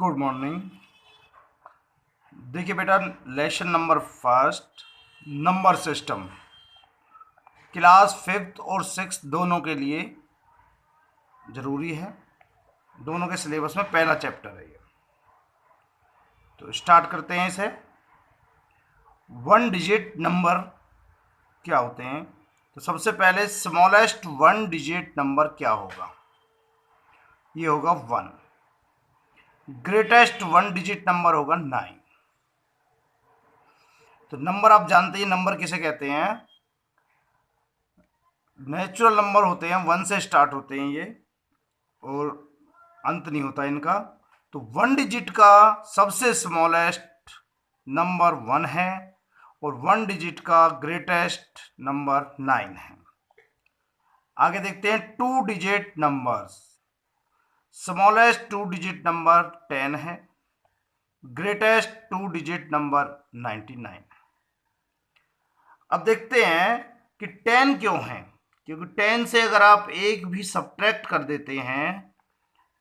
Good morning. देखिए बेटा, lesson number first, number system, class fifth और सिक्स दोनों के लिए ज़रूरी है। दोनों के सिलेबस में पहला चैप्टर है ये। तो स्टार्ट करते हैं इसे। वन डिजिट नंबर क्या होते हैं? तो सबसे पहले स्मॉलेस्ट वन डिजिट नंबर क्या होगा? ये होगा one. Greatest one digit number होगा नाइन। तो नंबर आप जानते हैं, नंबर किसे कहते हैं? नेचुरल नंबर होते हैं, वन से स्टार्ट होते हैं ये, और अंत नहीं होता इनका। तो वन डिजिट का सबसे स्मॉलेस्ट नंबर वन है और वन डिजिट का ग्रेटेस्ट नंबर नाइन है। आगे देखते हैं two digit numbers. Smallest two digit number ten है, ग्रेटेस्ट टू डिजिट नंबर 99। अब देखते हैं कि टेन क्यों है, क्योंकि टेन से अगर आप एक भी सब्ट्रैक्ट कर देते हैं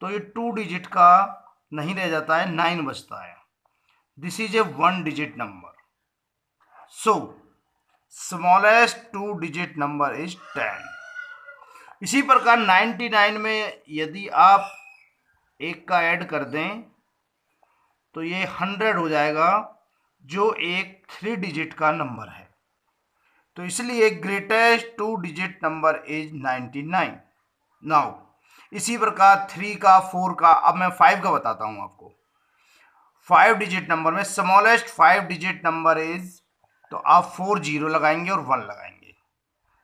तो ये टू डिजिट का नहीं रह जाता है, नाइन बचता है। This is a one digit number. So smallest two digit number is 10। इसी प्रकार 99 में यदि आप एक का ऐड कर दें तो ये 100 हो जाएगा, जो एक थ्री डिजिट का नंबर है। तो इसलिए greatest two digit number is 99। Now इसी प्रकार थ्री का, फोर का, अब मैं फाइव का बताता हूं आपको। फाइव डिजिट नंबर में smallest five digit number is, तो आप 4 जीरो लगाएंगे और 1 लगाएंगे।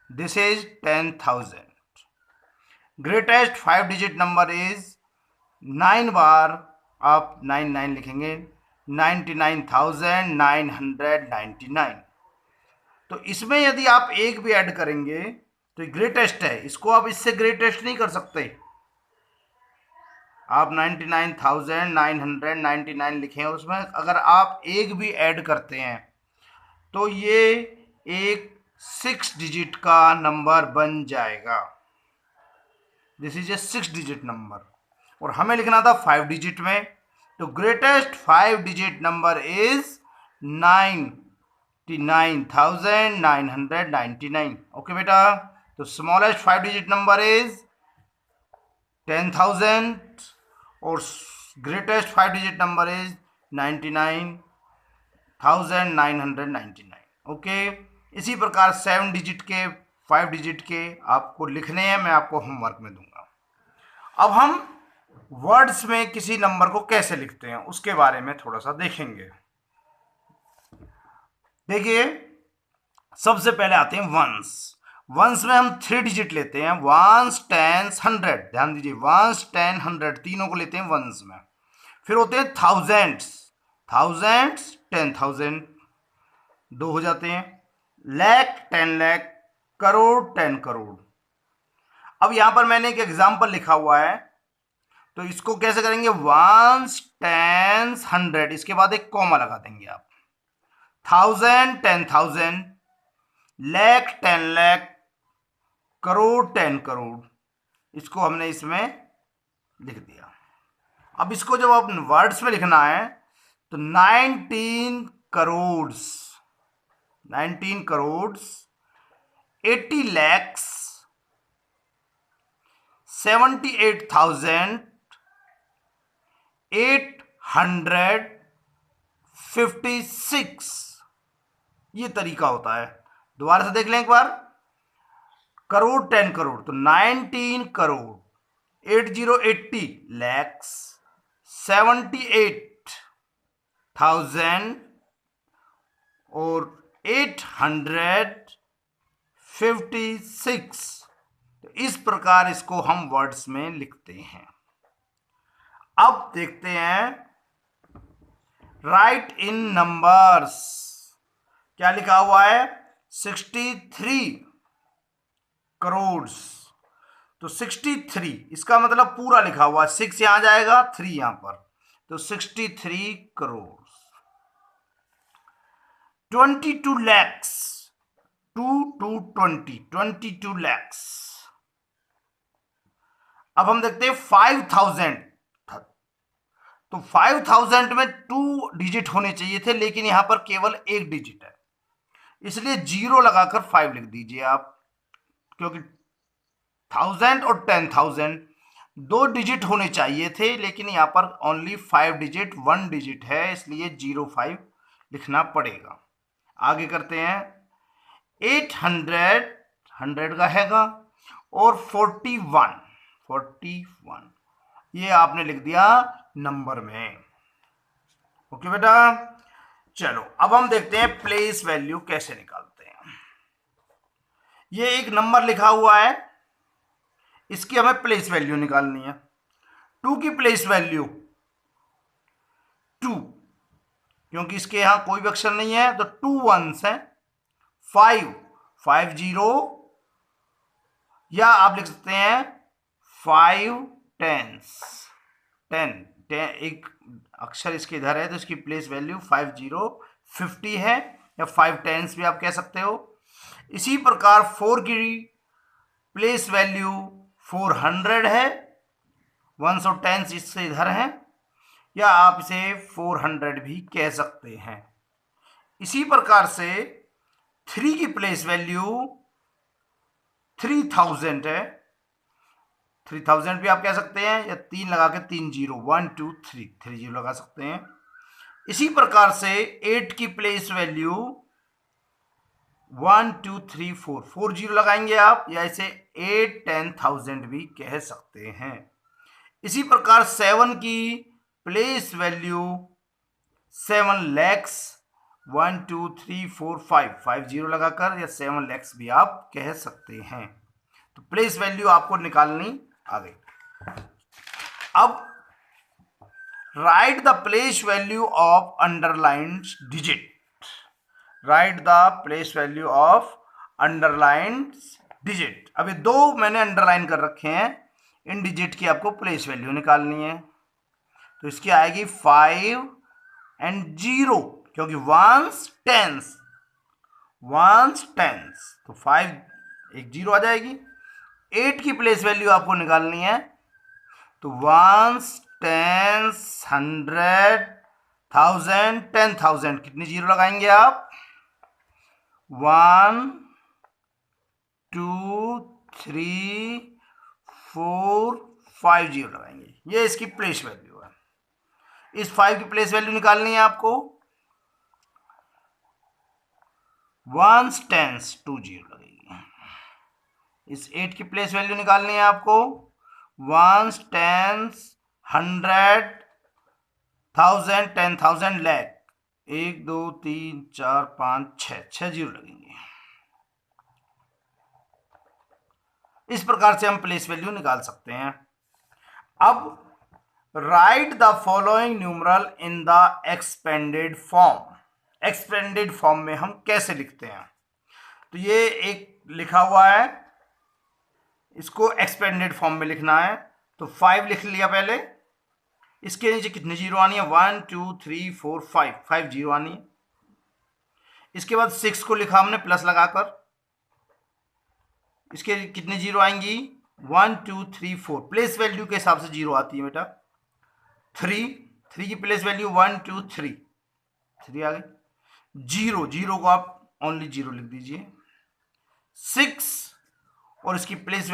This is 10,000। Greatest five digit number is 9 बार आप 99 लिखेंगे, 99,999। तो इसमें यदि आप एक भी ऐड करेंगे तो ये ग्रेटेस्ट है, इसको आप इससे ग्रेटेस्ट नहीं कर सकते। आप 99,999 लिखें और उसमें अगर आप एक भी ऐड करते हैं तो ये एक 6 डिजिट का नंबर बन जाएगा। This is a 6 digit number और हमें लिखना था 5 डिजिट में। तो greatest 5 digit number is 99,999। Okay बेटा, तो स्मॉलेस्ट 5 डिजिट नंबर इज 10,000 और greatest 5 digit number is 99,999। Okay, इसी प्रकार 7 डिजिट के, 5 डिजिट के आपको लिखने हैं, मैं आपको होमवर्क में दूंगा। अब हम वर्ड्स में किसी नंबर को कैसे लिखते हैं उसके बारे में थोड़ा सा देखेंगे। देखिए, सबसे पहले आते हैं वंस। वंस में हम थ्री डिजिट लेते हैं, वंस, टेंस, हंड्रेड। ध्यान दीजिए, वंस, 10, 100 तीनों को लेते हैं वंस में। फिर होते हैं थाउजेंड्स, थाउजेंड्स, 10,000 दो हो जाते हैं। लैख, 10 लाख, करोड़, 10 करोड़। अब यहां पर मैंने एक एग्जाम्पल लिखा हुआ है, तो इसको कैसे करेंगे? वंस, टेंस, 100, इसके बाद एक कॉमा लगा देंगे आप। थाउजेंड, 10,000, लैख, 10 लाख, करोड़, 10 करोड़। इसको हमने इसमें लिख दिया। अब इसको जब आप वर्ड्स में लिखना है तो 19 करोड़, 19 करोड़, 80 लैक्स, 78,856, ये तरीका होता है। दोबारा से देख लें एक बार। करोड़, 10 करोड़, तो 19 करोड़, 80 लैक्स, 78,000 और 856। तो इस प्रकार इसको हम वर्ड्स में लिखते हैं। अब देखते हैं राइट इन नंबर्स। क्या लिखा हुआ है? 63 करोड़। तो 63, इसका मतलब पूरा लिखा हुआ है, 6 यहां जाएगा, 3 यहां पर, तो 63 करोड़। 22 लैक्स, 2 टू 20, 22 लैक्स। अब हम देखते हैं 5,000, तो 5000 में 2 डिजिट होने चाहिए थे, लेकिन यहां पर केवल 1 डिजिट है, इसलिए 0 लगाकर 5 लिख दीजिए आप, क्योंकि 1000 और 10,000 2 डिजिट होने चाहिए थे, लेकिन यहां पर ओनली 5 डिजिट 1 डिजिट है, इसलिए 05 लिखना पड़ेगा। आगे करते हैं। 800 100 का हैगा और 41 ये आपने लिख दिया नंबर में। ओके बेटा, चलो अब हम देखते हैं प्लेस वैल्यू कैसे निकालते हैं। ये एक नंबर लिखा हुआ है, इसकी हमें प्लेस वैल्यू निकालनी है। 2 की प्लेस वैल्यू 2, क्योंकि इसके यहां कोई भी अक्षर नहीं है तो 2 1s है। 50, या आप लिख सकते हैं 5 10s। 10 एक अक्षर इसके इधर है तो इसकी प्लेस वैल्यू 50 है, या 5 10s भी आप कह सकते हो। इसी प्रकार 4 की प्लेस वैल्यू 400 है, 1s और 10s इससे इधर हैं, या आप इसे 400 भी कह सकते हैं। इसी प्रकार से 3 की प्लेस वैल्यू 3000 है, 3000 भी आप कह सकते हैं, या 3 लगा के 3 0 1 2 3 3 0 लगा सकते हैं। इसी प्रकार से 8 की प्लेस वैल्यू 1 2 3 4 4 0 लगाएंगे आप, या इसे 8 10,000 भी कह सकते हैं। इसी प्रकार 7 की प्लेस वैल्यू 7 lakhs 1 2 3 4 5 0 लगाकर, या 7 lakhs भी आप कह सकते हैं। तो प्लेस वैल्यू आपको निकालनी आ गई। अब right the place value of underlined digit. Right the place value of underlined digit. अभी 2 मैंने अंडरलाइन कर रखे हैं, इन डिजिट की आपको प्लेस वैल्यू निकालनी है। तो इसकी आएगी 5 and 0, क्योंकि 1s 10s तो 5 एक 0 आ जाएगी। 8 की प्लेस वैल्यू आपको निकालनी है, तो 1s 10s 100 1000 10,000 कितनी 0 लगाएंगे आप? 1 2 3 4 5 0 लगाएंगे। ये इसकी प्लेस वैल्यू है। इस 5 की प्लेस वैल्यू निकालनी है आपको। 1s 10s 2 0 लगेगी। इस 8 की प्लेस वैल्यू निकालनी है आपको। 1s 10s 100 1000 10,000 lakh 1 2 3 4 5 6 0 लगेंगे। इस प्रकार से हम प्लेस वैल्यू निकाल सकते हैं। अब right the following numeral in the expanded form. Expanded form में हम कैसे लिखते हैं? तो ये एक लिखा हुआ है, इसको एक्सपेंडेड फॉर्म में लिखना है। तो 5 लिख लिया पहले, इसके नीचे कितनी 0 आनी है? 1 2 3 4 5 0 आनी है। इसके बाद 6 को लिखा हमने प्लस लगाकर, इसके कितने 0 आएंगी? 1 2 3 4 प्लेस वैल्यू के हिसाब से 0 आती है बेटा। 3 की प्लेस वैल्यू 1 2 3 आ गई। 0 को आप ओनली 0 लिख दीजिए। 6 और इसकी प्लेस वैल्यू